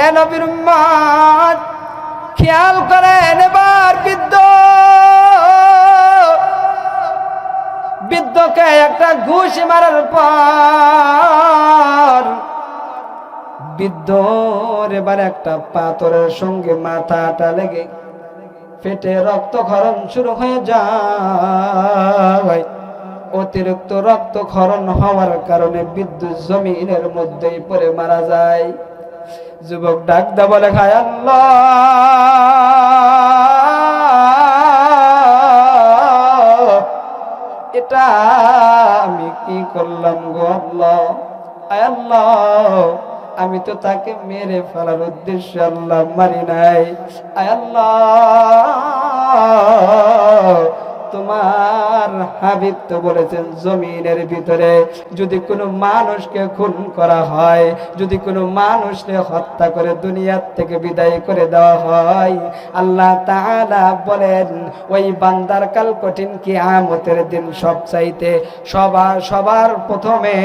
এ নবীর উম্মত খেয়াল করেন, এবার বৃদ্ধকে একটা ঘুষি মারার পর বৃদ্ধর এবার একটা পাথরের সঙ্গে মাথাটা লেগে ফেটে রক্তক্ষরণ শুরু হয়ে যায়। অতিরিক্ত রক্তক্ষরণ হওয়ার কারণে বিদ্যুৎ জমিনের মধ্যেই পড়ে মারা যায়। যুবক ডাক দা বলে, হায় আল্লাহ, এটা আমি কি করলাম গো আল্লাহ? আয় আল্লাহ, আমি তো তাকে মেরে ফেলার উদ্দেশ্যে আল্লাহ মারি নাই। আয় আল্লাহ, তোমার হাবিব তো বলেছেন জমিনের ভিতরে যদি কোনো মানুষকে খুন করা হয়, যদি কোনো মানুষকে হত্যা করে দুনিয়ার থেকে বিদায় করে দেওয়া হয়, আল্লাহ তাআলা বলেন ওই বান্দার কাল কঠিন কিয়ামতের দিন সবার প্রথমে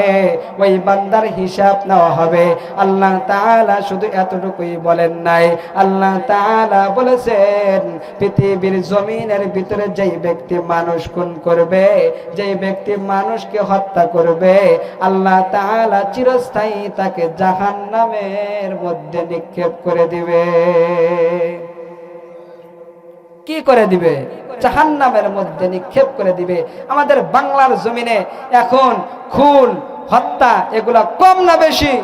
ওই বান্দার হিসাব নেওয়া হবে। আল্লাহ তাআলা শুধু এতটুকুই বলেন নাই, আল্লাহ তাআলা বলেছেন পৃথিবীর জমিনের ভিতরে যেই ব্যক্তি মানুষ খুন করবে, যে ব্যক্তি মানুষকে হত্যা করবে, আল্লাহ তাআলা চিরস্থায়ী তাকে জাহান্নামের মধ্যে নিক্ষেপ করে দিবে। কি করে দিবে? জাহান্নামের মধ্যে নিক্ষেপ করে দিবে। আমাদের বাংলার জমিনে এখন খুন হত্যা এগুলা কম না বেশি?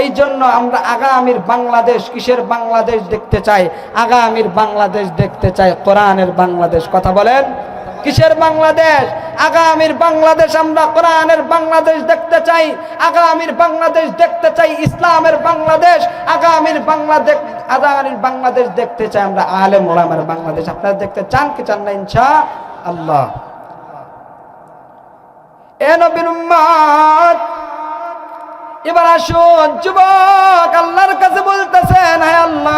এই জন্য আমরা আগামীর বাংলাদেশ, কিসের বাংলাদেশ দেখতে চাই? আগামীর বাংলাদেশ দেখতে চাই, কোরআনের বাংলাদেশ। কথা বলেন, কিসের বাংলাদেশ? আগামীর বাংলাদেশ আমরা কোরআনের বাংলাদেশ দেখতে চাই। আগামীর বাংলাদেশ দেখতে চাই ইসলামের বাংলাদেশ। আগামীর বাংলাদেশ দেখতে চাই আমরা আলেম ওলামার বাংলাদেশ। আপনারা দেখতে চান কি চান না? ইনশাআল্লাহ। এ নবীর উম্মত, এবার আসুন যুবক আল্লাহর কাছে বলতেছেন, হে আল্লাহ,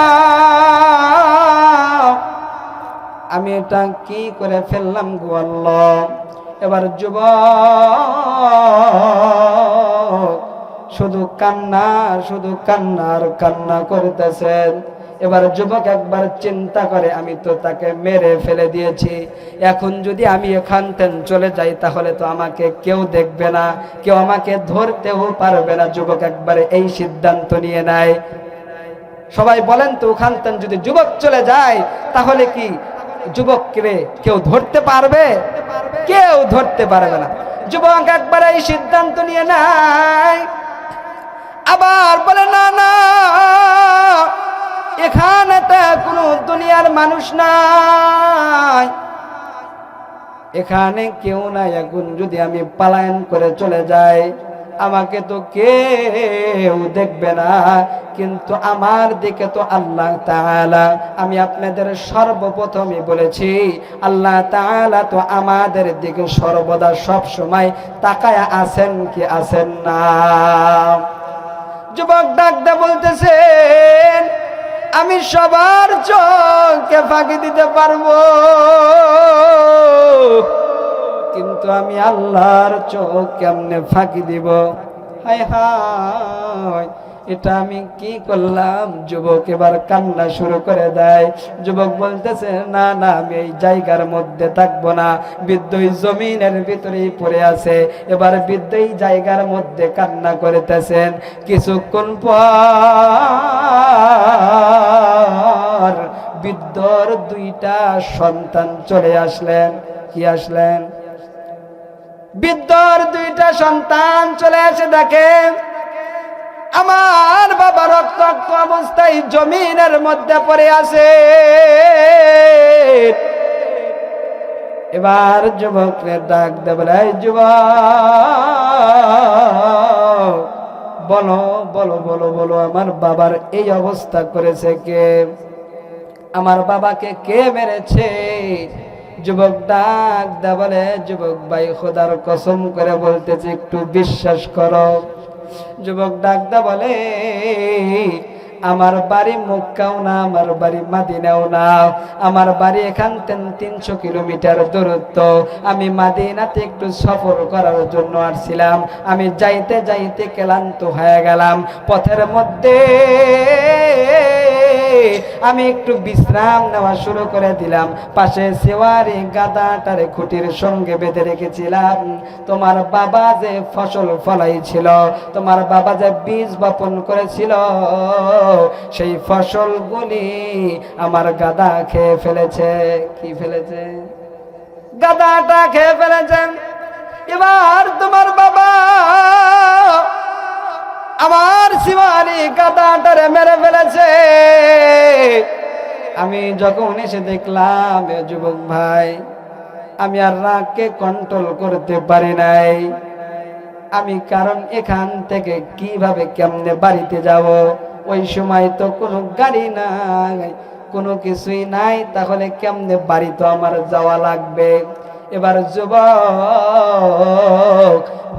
আমি এটা কি করে ফেললাম গো আল্লাহ? এবার যুবক শুধু কান্না করতেছেন। এবার যুবক একবার চিন্তা করে, আমি তো তাকে মেরে ফেলে দিয়েছি, এখন যদি আমি এখান থেকে চলে যাই তাহলে তো আমাকে কেউ দেখবে না, কেউ আমাকে ধরতেও পারবে না। যুবক একবারে এই সিদ্ধান্ত নিয়ে নেয়। সবাই বলেন তো, ওখান থেকে যদি যুবক চলে যায় তাহলে কি যুবককে কেউ ধরতে পারবে? কেউ ধরতে পারবে না। যুবক একবার এই সিদ্ধান্ত নিয়ে নেয়। আবার বলে, না না, এখানে তো কোনো দুনিয়ার মানুষ নাই, এখানে কেউ নাই। এখন যদি আমি পলায়ন করে চলে যাই আমাকে তো কেউ দেখবে না, কিন্তু আমার দিকে তো আল্লাহ তাআলা, আমি আপনাদের সর্বপ্রথমে বলেছি, আল্লাহ তাআলা তো আমাদের দিকে সর্বদা সব সময় তাকায়া আছেন কি আছেন না? যুবক ডাকতে বলতেছেন, আমি সবার চোখকে ফাঁকি দিতে পারবো, কিন্তু আমি আল্লাহর চোখ কেমনে ফাঁকি দিব? হায় হায়, এটা আমি কি করলাম? যুবক এবার কান্না শুরু করে দেয়। যুবক বলতেছে, না না, আমি এই জায়গার মধ্যে থাকবো না। বৃদ্ধ জমিনের ভিতরেই পড়ে আছে। এবার বৃদ্ধ এই জায়গার মধ্যে কান্না করতেছেন। কিছুক্ষণ পর বৃদ্ধর দুইটা সন্তান চলে আসলেন। কি আসলেন? বৃদ্ধর দুইটা সন্তান চলে এসে দেখে আমার বাবা রক্তাক্ত অবস্থায় জমিনের মধ্যে পড়ে আছে। এবার যুবককে ডাক দে, বলে, যুবক, বলো বলো বলো বলো, আমার বাবার এই অবস্থা করেছে কে? আমার বাবাকে কে মেরেছে? যুবক ডাক দে বলে, যুবক ভাই, খোদার কসম করে বলতেছি, একটু বিশ্বাস করো। যুবক ডাক দে বলে, আমার বাড়ি মক্কাও না, আমার বাড়ি মাদিনাও না, আমার বাড়ি এখান থেকে 300 কিলোমিটার দূরত্ব। আমি মাদিনাতে একটু সফর করার জন্য আসছিলাম। আমি যাইতে যাইতে ক্লান্ত হয়ে গেলাম। পথের মধ্যে আমি একটু বিশ্রাম নেওয়া শুরু করে দিলাম। পাশে সেওয়ারি গাদাটারে খুঁটির সঙ্গে বেঁধে রেখেছিলাম। তোমার বাবা যে ফসল ফলাইছিল, তোমার বাবা যে বীজ বপন করেছিল, সেই ফসলগুলি আমার গাদা খেয়ে ফেলেছে। কি ফেলেছে? গাদাটা খেয়ে ফেলেছেন। এবার তোমার বাবা আমার শিবারি গাদাটারে মেরে ফেলেছে। আমি যখন এসে দেখলাম, যুবক ভাই, আমি আর রাগকে কন্ট্রোল করতে পারি নাই। আমি কারণ এখান থেকে কিভাবে কেমনে বাড়িতে যাব? ওই সময় তো কোনো গাড়ি নাই, কোনো কিছুই নাই, তাহলে কেমনে বাড়ি তো আমার যাওয়া লাগবে। এবার যুবক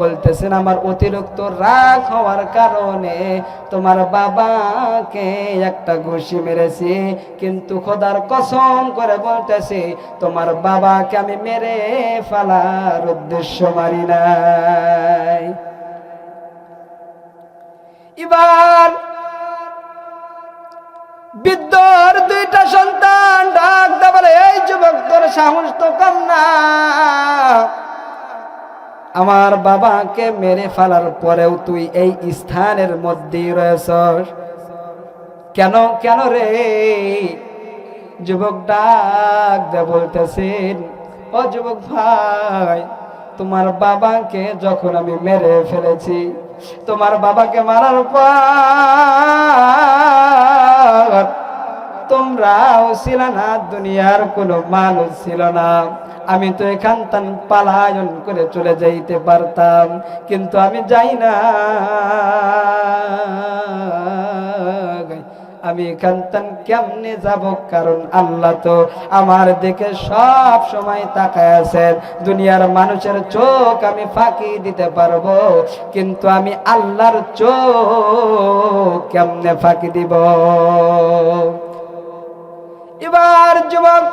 বলতেছেন, আমার অতিরিক্ত রাগ হওয়ার কারণে তোমার বাবাকে একটা ঘুষি মেরেছি, কিন্তু খোদার কসম করে বলতেছি, তোমার বাবাকে আমি মেরে ফেলার উদ্দেশ্য মারি নাই। এবার বৃদ্ধর দুইটা সন্তান ডাক দিয়ে বলে, এই যুবক, তোর সাহস তো কম না। আমার বাবাকে মেরে ফেলার পরেও তুই এই স্থানের মধ্যেই রয়েছস কেন? কেন রে? যুবক ডাক দিয়ে বলতেছেন, ও যুবক ভাই, তোমার বাবাকে যখন আমি মেরে ফেলেছি, তোমার বাবাকে মারার পর তোমরাও ছিল না, দুনিয়ার কোনো মানুষ ছিল না। আমি তো এখান থেকে পলায়ন করে চলে যাইতে পারতাম, কিন্তু আমি যাই না। আমি এখান থেকে কেমনে যাব? কারণ আল্লাহ তো আমার দিকে সব সময় তাকায় আছেন। দুনিয়ার মানুষের চোখ আমি ফাঁকি দিতে পারবো, কিন্তু আমি আল্লাহর চোখ কেমনে ফাঁকি দিব? এবার যুবক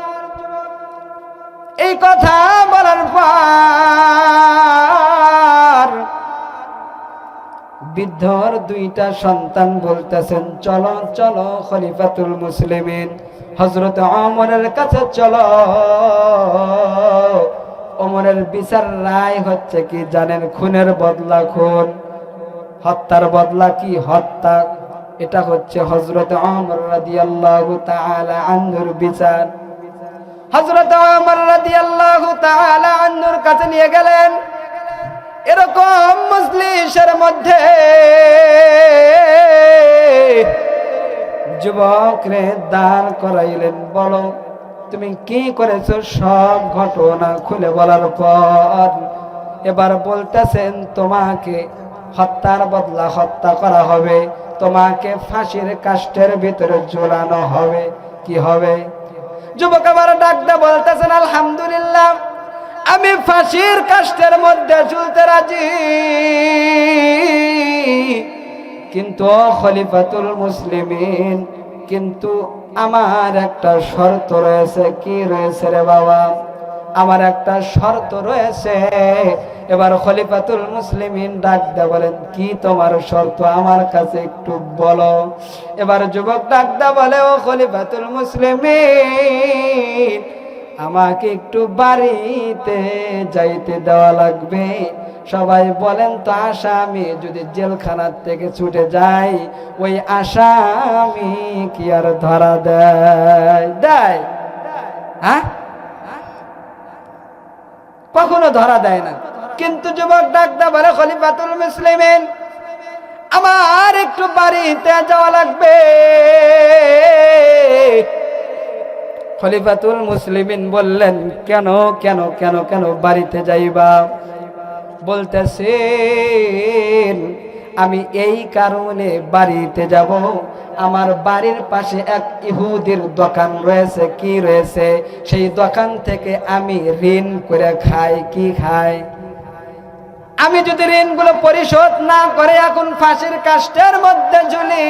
এই কথা বলার পর বৃদ্ধর দুইটা সন্তান বলতেছেন, চলো চলো খলিফাতুল মুসলিমিন হযরত ওমরের কাছে চলো। ওমরের বিচার রায় হচ্ছে কি জানেন? খুনের বদলা খুন, হত্যার বদলা কি হত্যা। এটা হচ্ছে হযরত ওমর রাদিয়াল্লাহু তাআলা আনহুর বিচার। হযরত ওমর রাদিয়াল্লাহু তাআলা আনহুর কাছে নিয়ে গেলেন। এরকম মজলিসের মধ্যে যুবকরে দাঁড় করাইলেন, বলো তুমি কি করেছো? সব ঘটনা খুলে বলার পর এবার বলতেছেন, তোমাকে হত্যার বদলা হত্যা করা হবে, তোমাকে ফাঁসির কাষ্ঠের ভিতরে ঝোলানো হবে। কি হবে? যুবক আবার ডাক দিয়ে বলতেছেন, আলহামদুলিল্লাহ, আমি ফাঁসির কাষ্ঠের মধ্যে ঝুলতে রাজি, কিন্তু খলিফাতুল মুসলিমিন, কিন্তু আমার একটা শর্ত রয়েছে। কি রয়েছে রে বাবা? আমার একটা শর্ত রয়েছে। এবার খলিফাতুল মুসলিমিন ডাক দিয়ে বলেন, কি তোমার শর্ত? আমার কাছে একটু বলো। এবার যুবক ডাক দিয়ে বলে, ও খলিফাতুল মুসলিমিন, আমাকে একটু বাড়িতে যাইতে দেওয়া লাগবে। সবাই বলেন তো, আসামি যদি জেলখানার থেকে ছুটে যায়, ওই আসামি কি আর ধরা দেয়? দেয়? হ্যাঁ, কখনো ধরা দেয় না। কিন্তু যুবক ডাক দা বলে, খলিফাতুল মুসলিমিন, আমার একটু বাড়িতে যাওয়া লাগবে। খলিফাতুল মুসলিমিন বললেন, কেন কেন কেন কেন বাড়িতে যাইবা? বলতেছেন, আমি এই কারণে বাড়িতে যাব, আমার বাড়ির পাশে এক ইহুদির দোকান রয়েছে। কি রয়েছে? সেই দোকান থেকে আমি ঋণ করে খাই। কি খাই? আমি যদি ঋণগুলো পরিশোধ না করে এখন ফাঁসির কাষ্ঠের মধ্যে ঝুলি,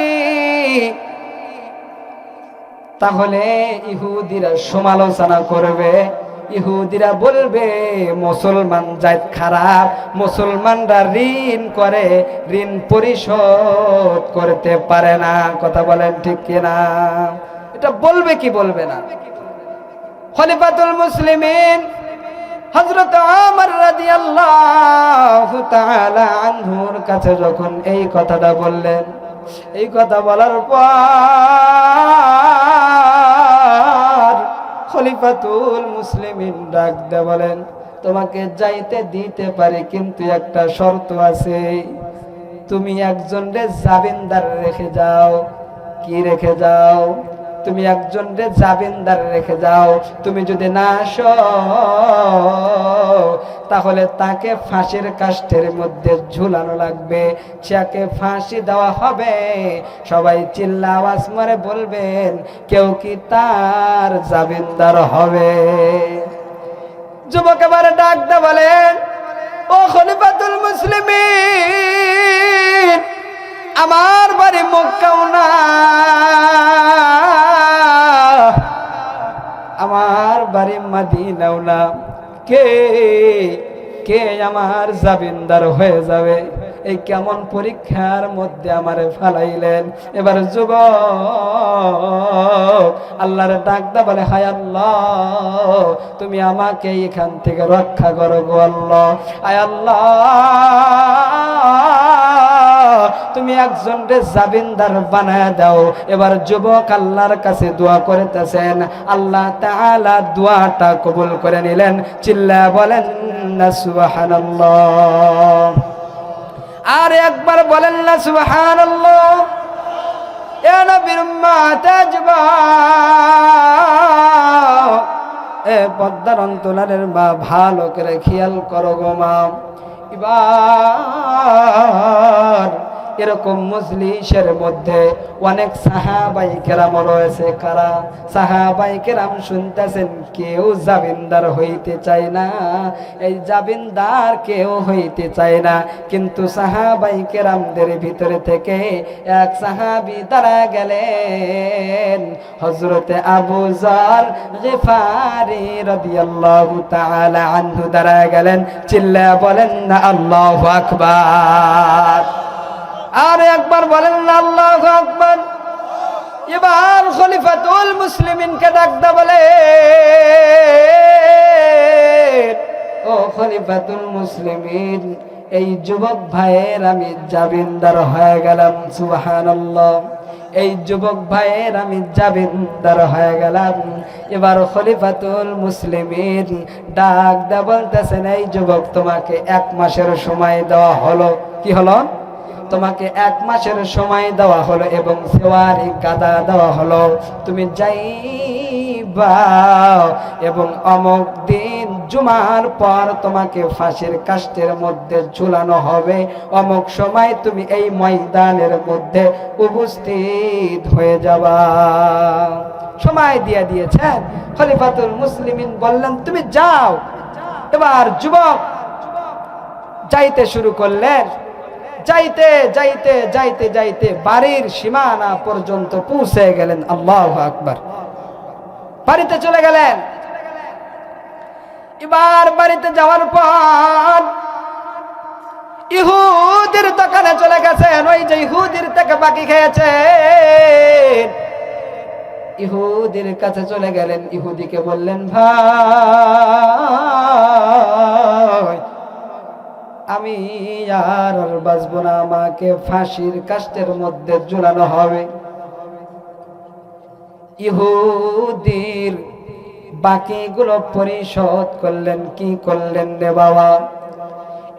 তাহলে ইহুদিরা সমালোচনা করবে। ইহুদিরা বলবে মুসলমান জাত খারাপ, মুসলমানরা ঋণ করে, ঋণ পরিশোধ করতে পারে না। কথা বলেন ঠিক কিনা? এটা বলবে কি বলবে না? খলিফাতুল মুসলিমিন হযরত ওমর রাদিয়াল্লাহু তাআলা আনহুর কাছে যখন এই কথাটা বললেন, এই কথা বলার পর খলিফাতুল মুসলিমিন ডাক দিয়ে বলেন, তোমাকে যাইতে দিতে পারি, কিন্তু একটা শর্ত আছে, তুমি একজনরে জামিনদার রেখে যাও। কি রেখে যাও? তুমি একজনরে জামিনদার রেখে যাও। তুমি যদি না আসো তাহলে তাকে ফাঁসির কাষ্ঠের মধ্যে ঝুলানো লাগবে, তাকে ফাঁসি দেওয়া হবে। সবাই চিল্লা আওয়াজ মারে বলবেন, কেউ কি তার জামিনদার হবে? যুবক এবারে ডাক দিয়ে বলেন, ও খলিফাতুল মুসলিমিন, আমার বাড়ি মক্কাও না, আমার বাড়ি মদিনাও না, কে কে আমার জামিনদার হয়ে যাবে? এই কেমন পরীক্ষার মধ্যে আমারে ফেলাইলেন। এবার যুবক আল্লাহর ডাক দা বলে, হায় আল্লাহ, তুমি আমাকে এখান থেকে রক্ষা করো গো আল্লাহ। হায় আল্লাহ, তুমি একজনকে জামিনদার বানায় দাও। এবার যুবক আল্লাহর কাছে দোয়া করতেছেন, আল্লাহ তাআলা দোয়াটা কবুল করে নিলেন। চিল্লা বলেন না সুবহানাল্লাহ। আর একবার বলেন না সুবহানাল্লাহ। এ নবীর উম্মত আজবা, এ পদ্মার অন্তরালের মা, ভালো করে খেয়াল করো গো মা। এবার এরকম মজলিসের মধ্যে অনেক সাহাবাই কেরাম রয়েছে। কারা? সাহাবাই কেরাম শুনতেছেন, কেউ জামিনদার হইতে চায় না, এই জামিনদার কেউ হইতে চায় না। কিন্তু সাহাবাই কেরামদের ভিতরে থেকে এক সাহাবী দাঁড়া গেলেন, হযরতে আবু যর গিফারি রাদিয়াল্লাহু তাআলা আনহু দাঁড়া গেলেন। চিল্লা বলেন না আল্লাহু আকবার। আর একবার বলেন না আল্লাহু আকবার। এবার খলিফাতুল মুসলিমিনকে ডাক দা বলে, ও খলিফাতুল মুসলিমিন, এই যুবক ভাইয়ের আমি জামিনদার হয়ে গেলাম। সুবহানাল্লাহ। এই যুবক ভাইয়ের আমি জামিনদার হয়ে গেলাম। এবার খলিফাতুল মুসলিমিন ডাক দা বলতেছেন, এই যুবক, তোমাকে 1 মাসের সময় দেওয়া হলো। কি হলো? তোমাকে 1 মাসের সময় দেওয়া হলো এবং সেওয়ারি গাদা দেওয়া হলো। তুমি যাইবা এবং অমুক দিন জুমার পর তোমাকে ফাঁসির কাষ্ঠের মধ্যে ঝুলানো হবে। অমুক সময় তুমি এই ময়দানের মধ্যে উপস্থিত হয়ে যাবা। সময় দিয়ে দিয়েছেন। খলিফাতুল মুসলিমিন বললেন, তুমি যাও। এবার যুবক যাইতে শুরু করলেন। যাইতে যাইতে যাইতে যাইতে বাড়ির সীমানা পর্যন্ত পৌঁছে গেলেন। আল্লাহু আকবার। বাড়িতে চলে গেলেন। এবার বাড়িতে যাওয়ার পর ইহুদির দোকানে চলে গেছেন। ওই যে ইহুদির থেকে বাকি খেয়েছেন, ইহুদির কাছে চলে গেলেন। ইহুদিকে বললেন, ভাই, আমি আর বাঁচবো না, আমাকে ফাঁসির কাষ্ঠের মধ্যে ঝুলানো হবে। ইহুদির বাকিগুলো পরিশোধ করলেন। কি করলেন রে বাবা?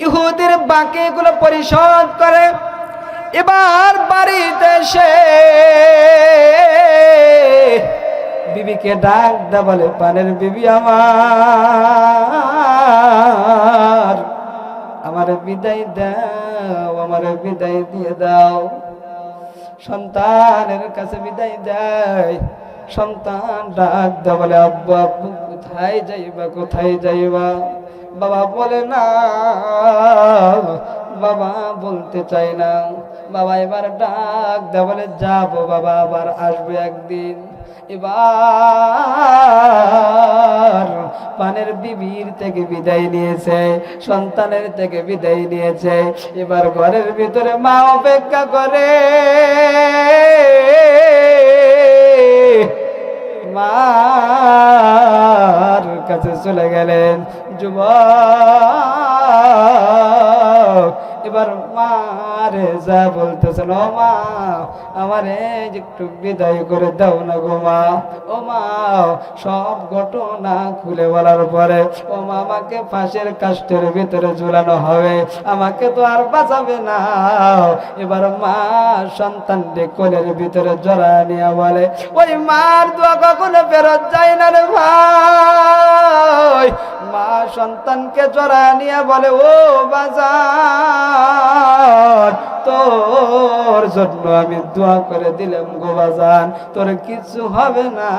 ইহুদির বাকিগুলো পরিশোধ করে এবার বাড়িতে এসে বিবিকে ডাক দা বলে, পানের বিবি আমার বিদায় দাও, আমার বিদায় দিয়ে দাও। সন্তানের কাছে বিদায় দেয়। সন্তান ডাক দা বলে, আব্বু আব্বু কোথায় যাইবা, কোথায় যাইবা? বাবা বলে না, বাবা বলতে চাই না। বাবা এবার ডাক দা বলে, যাবো বাবা, আবার আসবে একদিন। এবার পানের বিবির থেকে বিদায় নিয়েছে, সন্তানের থেকে বিদায় নিয়েছে। এবার ঘরের ভিতরে মা অপেক্ষা করে। কাছে চলে গেলেন। যুবক এবার মারে যা বলতেছেন, ও মা আমারে একটু বিদায় করে দাও না গো মা। ও মা সব ঘটনা খুলে বলার পরে, ও মা আমাকে ফাঁসের কাষ্ঠের ভিতরে ঝুলানো হবে, আমাকে তো আর বাঁচাবে না। এবার মা সন্তানকে কোলের ভিতরে জড়ায় নিয়ে বলে, ওই মার দোয়া কখনো ফেরত যায় না রে ভাই। মা সন্তানকে জড়ায় নিয়ে বলে, ও বাজান তোর জন্য আমি দোয়া করে দিলাম গো বাজান, তোর কিছু হবে না,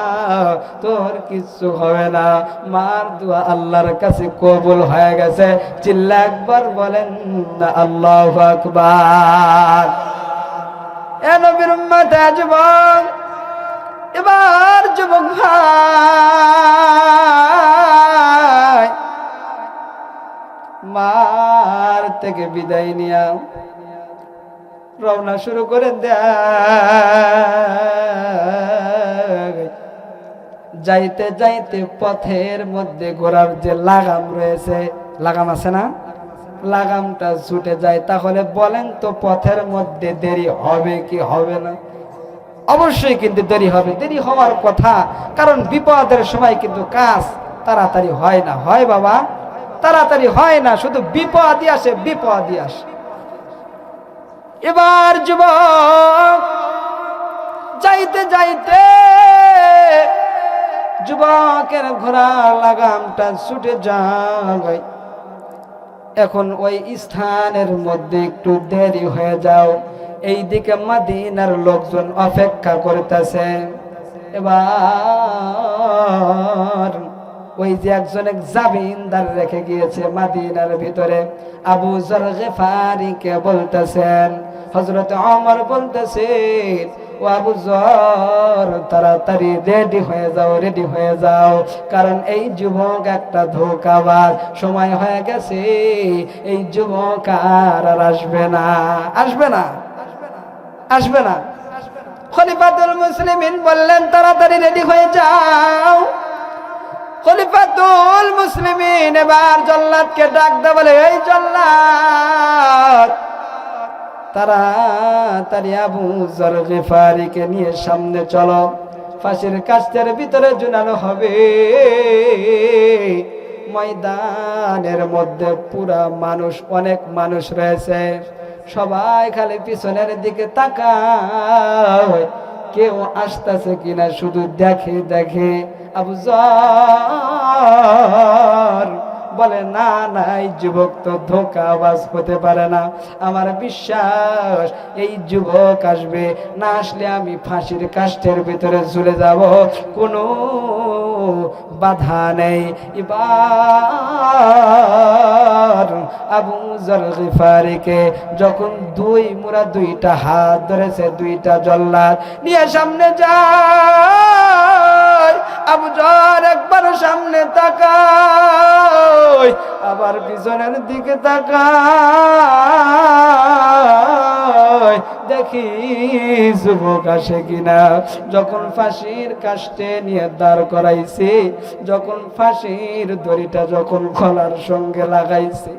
তোর কিছু হবে না। মার দোয়া আল্লাহর কাছে কবুল হয়ে গেছে। চিল্লা একবার বলেন না আল্লাহু আকবার। এ নবীর উম্মত যুবক, এবার যুবক ভাই মার থেকে বিদায় নিয়া রওনা শুরু করে দেয়। যাইতে যাইতে পথের মধ্যে ঘোড়ার যে লাগাম রয়েছে, লাগাম আছে না, লাগামটা ছুটে যায়। তাহলে বলেন তো পথের মধ্যে দেরি হবে কি হবে না? অবশ্যই কিন্তু দেরি হবে, দেরি হওয়ার কথা। কারণ বিপদের সময় কিন্তু কাজ তাড়াতাড়ি হয় না। হয় বাবা, তাড়াতাড়ি হয় না, শুধু বিপদই আসে, বিপদই আসে। এবার যুবক যাইতে যাইতে যুবকের ঘোড়ার লাগামটা ছুটে যায়। এখন ওই স্থানের মধ্যে একটু দেরি হয়ে যাও। এইদিকে মদিনার লোকজন অপেক্ষা করতেছে। এবার ওই যে একজন এক জামিনদার রেখে গিয়েছে মদিনার ভিতরে, আবু যর গিফারীকে বলতেছেন, হযরত ওমর বলতেছেন, ও আবু যর তাড়াতাড়ি রেডি হয়ে যাও, রেডি হয়ে যাও, কারণ এই যুবক একটা ধোঁকাবাজ, সময় হয়ে গেছে, এই যুবক আর আসবে না, আসবে না, আসবে না। খলিফাতুল মুসলিমিন বললেন, তাড়াতাড়ি রেডি হয়ে যাও। খলিফাতুল মুসলিমিন এবার জল্লাদকে ডাক দে, বলে, এই জল্লাদ তাড়াতাড়ি আবু যর গিফারীকে নিয়ে সামনে চলো, ফাঁসির কাষ্ঠের ভিতরে ঝুলানো হবে। ময়দানের মধ্যে পুরা মানুষ, অনেক মানুষ রয়েছে, সবাই খালি পিছনের দিকে তাকায়, কেউ আসতেছে কিনা শুধু দেখে দেখে। আবু যর বলে, না না, এই যুবক তো ধোঁকাবাজ হতে পারে না, আমার বিশ্বাস এই যুবক আসবে, না আসলে আমি ফাঁসির কাষ্ঠের ভিতরে ঝুলে যাব, কোনো বাধা নেই। এবার আবু যর গিফারীকে যখন দুইটা হাত ধরেছে, দুইটা জল্লাদ নিয়ে সামনে যায়। আবু যর একবার সামনে তাকায়, আবার পিছনের দিকে তাকায়, দেখি যুবক আসে কিনা। যখন ফাঁসির কাষ্ঠে নিয়ে দাঁড় করাইছে, যখন ফাঁসির দড়িটা যখন গলার সঙ্গে লাগাইছে,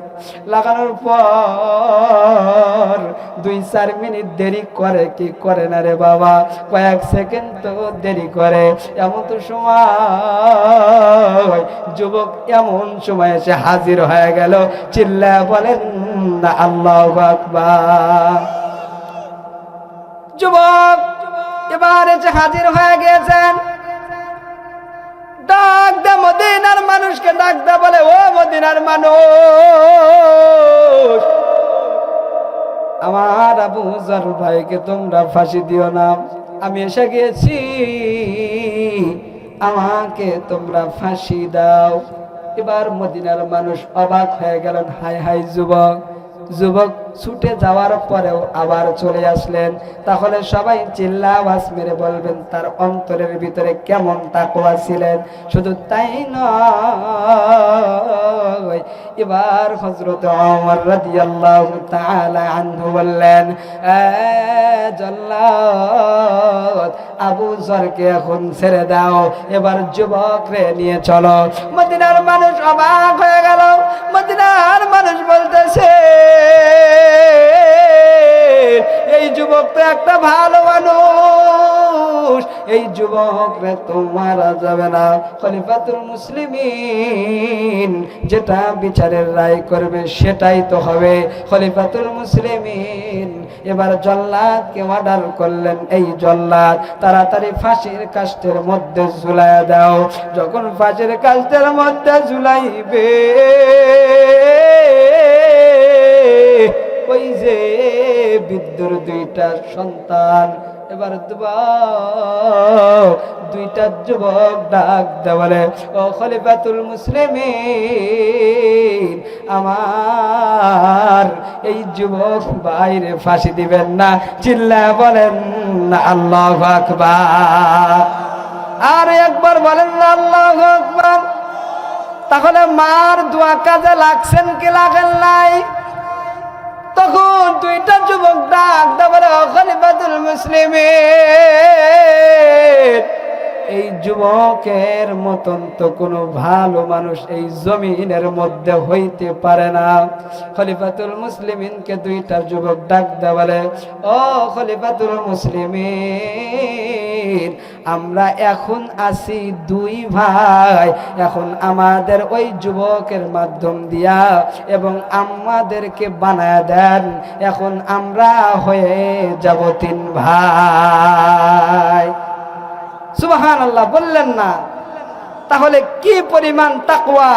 লাগানোর পর 2-4 মিনিট দেরি করে কি করে না রে বাবা, কয়েক সেকেন্ড তো দেরি করে। এমন তো সময় যুবক এমন সময় এসে হাজির হয়ে গেল। চিল্লা বলেন না আল্লাহু আকবার। যুবক এবার এসে হাজির হয়ে গেছেন। ডাক দে মদিনার মানুষকে, ডাক দে, বলে, ও মদিনার মানুষ, আমার আবু যর ভাইকে তোমরা ফাঁসি দিও না, আমি এসে গেছি, আমাকে তোমরা ফাঁসি দাও। এবার মদিনার মানুষ অবাক হয়ে গেলেন, হায় হায় যুবক, যুবক ছুটে যাওয়ার পরেও আবার চলে আসলেন। তাহলে সবাই চিল্লা আওয়াজ মেরে বলবেন তার অন্তরের ভিতরে কেমন তাকওয়া ছিলেন। শুধু তাই নয়, এবার হযরত ওমর রাদিয়াল্লাহু তাআলা আনহু বললেন, জল্লাদ আবু যরকে এখন ছেড়ে দাও, এবার যুবকরে নিয়ে চলো। মদিনার মানুষ অবাক হয়ে গেল। মদিনার মানুষ বলতেছে, এই যুবক তো একটা ভালো মানুষ, এই যুবকরে তো মারা যাবে না। খলিফাতুল মুসলিমিন যেটা বিচারের রায় করবে সেটাই তো হবে। খলিফাতুল মুসলিমিন এবার জল্লাদকে অর্ডার করলেন, এই জল্লাদ তাড়াতাড়ি ফাঁসির কাষ্ঠের মধ্যে ঝুলাইয়া দাও। যখন ফাঁসির কাষ্ঠের মধ্যে ঝুলাইবে, ওই যে বিদ্যুর দুইটা সন্তান, এবার দুইটা যুবক ডাক দে বলে, ও খলিফাতুল মুসলিমিন, আমার এই যুবক বাইরে ফাঁসি দিবেন না। চিল্লা বলেন না আল্লাহু আকবার। আর একবার বলেন না আল্লাহু আকবার। তাহলে মার দোয়া কাজে লাগছেন কি লাগেন নাই? তখন দুইটা যুবক ডাক দেবরে, খলিফাতুল মুসলিমিন, এই যুবকের মতন তো কোনো ভালো মানুষ এই জমিনের মধ্যে হইতে পারে না। খলিফাতুল মুসলিমিনকে দুইটা যুবক ডাক দেবরে, ও খলিফাতুল মুসলিমিন, আমরা এখন আছি দুই ভাই, এখন আমাদের ওই যুবকের মাধ্যম দিয়া এবং আমাদেরকে বানায় দেন, এখন আমরা হয়ে যাব তিন ভাই। সুবহানাল্লাহ বললেন না? তাহলে কি পরিমাণ তাকওয়া,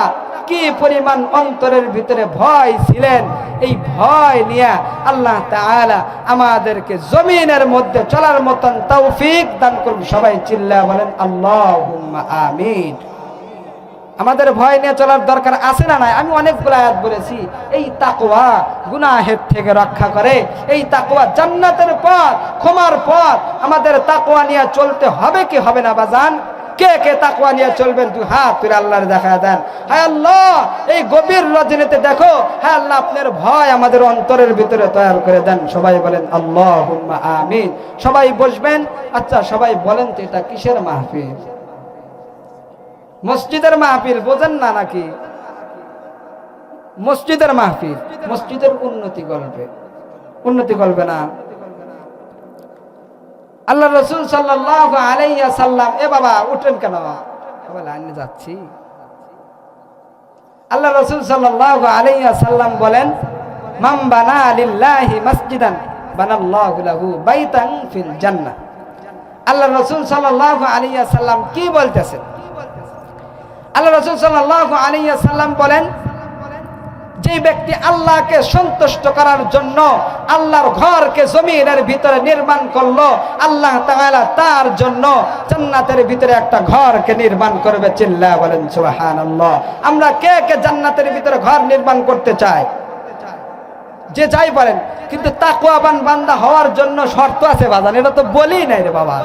কি পরিমাণ অন্তরের ভিতরে ভয় ছিলেন। এই ভয় নিয়ে আল্লাহ তাআলা আমাদেরকে জমিনের মধ্যে চলার মতন তৌফিক দান করুন। সবাই চিল্লা বলেন আল্লাহুম্মা আমিন। আমাদের ভয় নিয়ে চলার দরকার আছে না নাই? আমি অনেকগুলো আয়াত বলেছি। এই তাকওয়া গুনাহের থেকে রক্ষা করে, এই তাকওয়া জান্নাতের পথ, ক্ষমার পথ। আমাদের তাকওয়া নিয়ে চলতে হবে কি হবে না বাজান? কে কে তাকওয়া নিয়ে চলবেন? দুই হাত তুলে আল্লাহর দেখা দেন। হায় আল্লাহ, এই গভীর রজনীতে দেখো, হ্যাঁ আল্লাহ আপনার ভয় আমাদের অন্তরের ভিতরে তৈরি করে দেন। সবাই বলেন আল্লাহুম্মা আমিন। সবাই বসবেন। আচ্ছা সবাই বলেন তো এটা কিসের মাহফিল? মসজিদের মাহফিল বোঝেন না নাকি? মসজিদের মাহফিল, মসজিদের উন্নতি করবে না। আল্লাহ রাসূল সাল্লাল্লাহু আলাইহি ওয়াসাল্লাম, এ বাবা উঠেন কেন? বলে আমি যাচ্ছি। আল্লাহ রাসূল সাল্লাল্লাহু আলাইহি ওয়াসাল্লাম বলেন, মান বানা লিল্লাহি মাসজিদান বানাল্লাহু লাহু বাইতান ফিল জান্নাহ। আল্লাহ রাসূল সাল্লাল্লাহু আলাইহি ওয়াসাল্লাম কি বলতেছেন? আল্লাহ রাসূল সাল্লাল্লাহু আলাইহি ওয়াসাল্লাম বলেন, যে ব্যক্তি আল্লাহকে সন্তুষ্ট করার জন্য আল্লাহর ঘরকে জমিনের ভিতরে নির্মাণ করলো, আল্লাহ তাআলা তার জন্য জান্নাতের ভিতরে একটা ঘরকে নির্মাণ করবে। চিল্লা বলেন সুবহানাল্লাহ। আমরা কে কে জান্নাতের ভিতরে ঘর নির্মাণ করতে চাই? যে যাই বলেন, কিন্তু তাকওয়াবান বান্দা হওয়ার জন্য শর্ত আছে বাজান, এটা তো বলি নাই রে বাবা।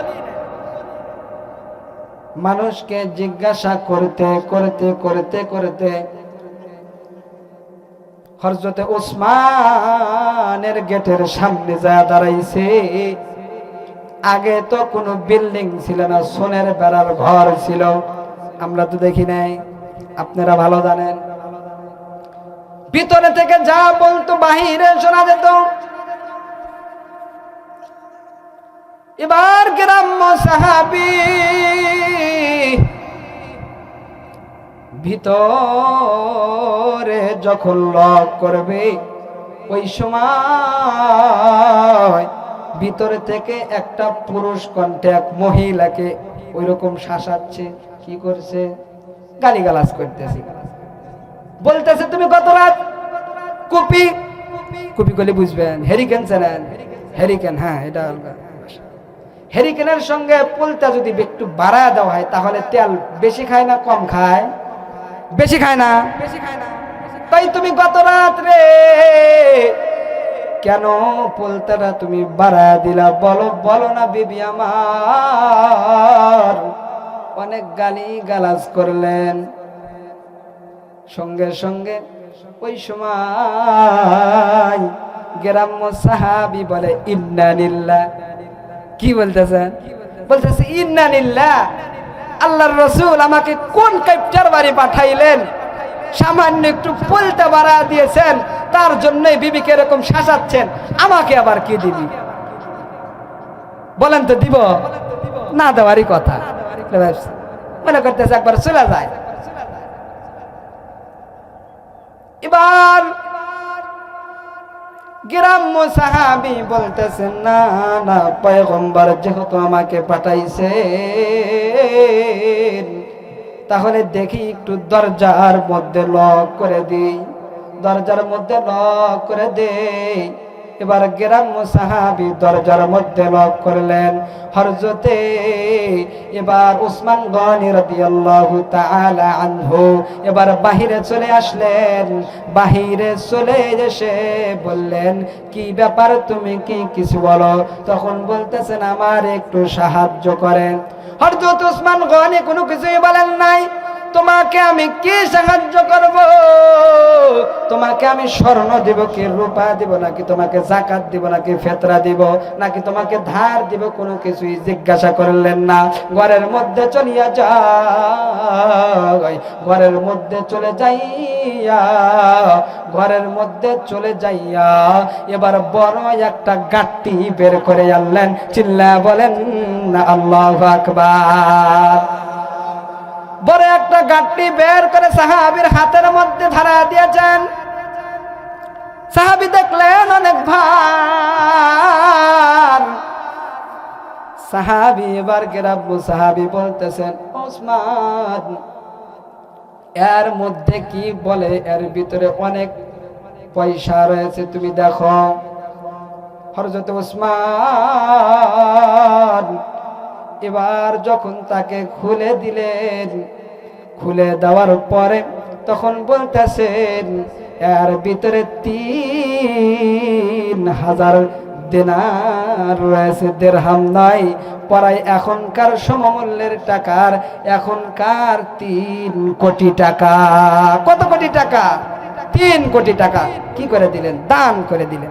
মানুষকে জিজ্ঞাসা করতে করতে করতে করতে হযরতে ওসমানের গেটের সামনে যা দাঁড়াইছে। আগে তো কোনো বিল্ডিং ছিল না, সোনের বেড়ার ঘর ছিল। আমরা তো দেখি নাই, আপনারা ভালো জানেন। ভিতরে থেকে যা বলতো বাহিরে শোনা যেত। এবার গ্রাম্য সাহাবী ভিতরে যখন লক করবে, ওই সময় ভিতরে থেকে একটা পুরুষ কণ্ঠে এক মহিলাকে ওই রকম শাসাচ্ছে। কি করছে? গালিগালাজ করতেছে, বলতেছে তুমি গত রাত কুপি কুপি করলে বুঝবেন, হেরিকেন চেনেন? হেরিকেন, হ্যাঁ এটা হেরিকেনের সঙ্গে পুলটা যদি একটু বাড়ায় দেওয়া হয় তাহলে তেল বেশি খায় না কম খায়? বেশি খায় না? তাই তুমি গত রাত্রে কেন পুলতাটা তুমি বাড়া দিলা, বলো বলো না বিবি আমার। অনেক গালি গালাজ করলেন। সঙ্গে সঙ্গে ওই সময় গ্রাম্য সাহাবী বলে ইন্না লিল্লাহ। কি বলতেছেন? বলতেছে ইন্না লিল্লাহ, আল্লাহর রাসূল আমাকে কোন কাইপটার বাড়ি পাঠাইলেন, সামান্য একটু পুলতা বাড়া দিয়েছেন, তার জন্যই বিবিকে এরকম শাসাচ্ছেন, আমাকে আবার কি দিবি? বলেন তো দিব না? দেওয়ারই কথা। মনে করতেছে একবার চলে যায়। এবার গ্রাম্য সাহাবী বলতেছেন না না, পয়গম্বর যেহেতু আমাকে পাঠাইছেন, তাহলে দেখি একটু দরজার মধ্যে লক করে দিই, দরজার মধ্যে লক করে দেই। এবার গ্রাম্য সাহাবী দরজার মধ্যে লক করলেন। হযরতে এবার উসমান গনি রাদিয়াল্লাহু তাআলা আনহু এবার বাহিরে চলে আসলেন। বাহিরে চলে এসে বললেন, কি ব্যাপার, তুমি কি কিছু বলো? তখন বলতেছেন, আমার একটু সাহায্য করেন। হযরত উসমান গনি কোনো কিছুই বলেন নাই। তোমাকে আমি কি সাহায্য করব? তোমাকে আমি স্বর্ণ দিব কি রূপা দিব, নাকি তোমাকে যাকাত দিব, নাকি ফিতরা দিব, নাকি তোমাকে ধার দিব? কোনো কিছুই জিজ্ঞাসা করলেন না। ঘরের মধ্যে চলিয়া যাই, ঘরের মধ্যে চলে যাইয়া, ঘরের মধ্যে চলে যাইয়া এবার বড় একটা গাঁটটি বের করে আনলেন। চিল্লা বলেন না আল্লাহু আকবার। বড় একটা গাঁটটি বের করে সাহাবীর হাতের মধ্যে ধরা দিয়েছেন। সাহাবী দেখলেন অনেক ভার। সাহাবী এবার গ্রাম্য সাহাবী বলতেছেন, ওসমান এর মধ্যে কি বলে, এর ভিতরে অনেক পয়সা রয়েছে, তুমি দেখো। হযরত ওসমান এবার যখন তাকে খুলে দিলেন, খুলে দেওয়ার পরে তখন বলতেছেন, এর ভিতরে 3000 দিনার রয়েছে, দিরহাম নাই, পরাই এখনকার সমমূল্যের টাকার, এখনকার 3 কোটি টাকা। কত কোটি টাকা? 3 কোটি টাকা। কি করে দিলেন? দান করে দিলেন।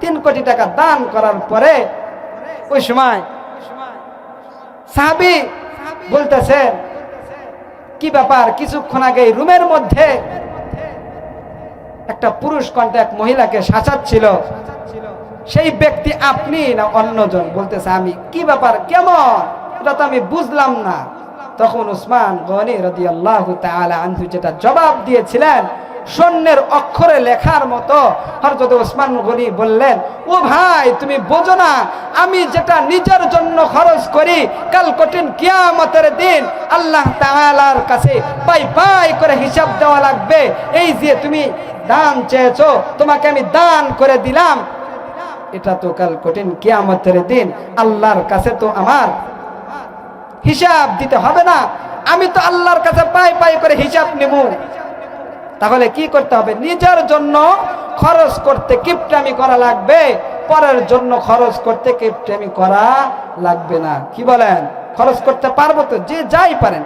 3 কোটি টাকা দান করার পরে ওই সময় সাহাবী বলতেছেন, কি ব্যাপার? কিছুক্ষণ আগে রুমের মধ্যে একটা পুরুষ কণ্ঠে এক মহিলাকে শাসাচ্ছিল, সেই ব্যক্তি আপনি না অন্যজন? বলতেছে আমি। কি ব্যাপার, কেমন? এটা তো আমি বুঝলাম না। তখন উসমান গনি রাদিয়াল্লাহু তাআলা আনহু যেটা জবাব দিয়েছিলেন, স্বর্ণের অক্ষরে লেখার মতো। হযরত ওসমান গনি বললেন, ও ভাই, তুমি বোঝো না, আমি যেটা নিজের জন্য খরচ করি, কাল কঠিন কিয়ামতের দিন আল্লাহ তাআলার কাছে পাই পাই করে হিসাব দেওয়া লাগবে। এই যে তুমি দান চেয়েছো, তোমাকে আমি দান করে দিলাম, এটা তো কাল কঠিন কিয়ামতের দিন আল্লাহর কাছে তো আমার হিসাব দিতে হবে না? আমি তো আল্লাহর কাছে পাই পাই করে হিসাব নেব। তাহলে কি করতে হবে? নিজের জন্য খরচ করতে কিপটামি করা লাগবে, পরের জন্য খরচ করতে কিপটামি করা লাগবে না। কি বলেন? খরচ করতে পারবো তো, যে যাই পারেন।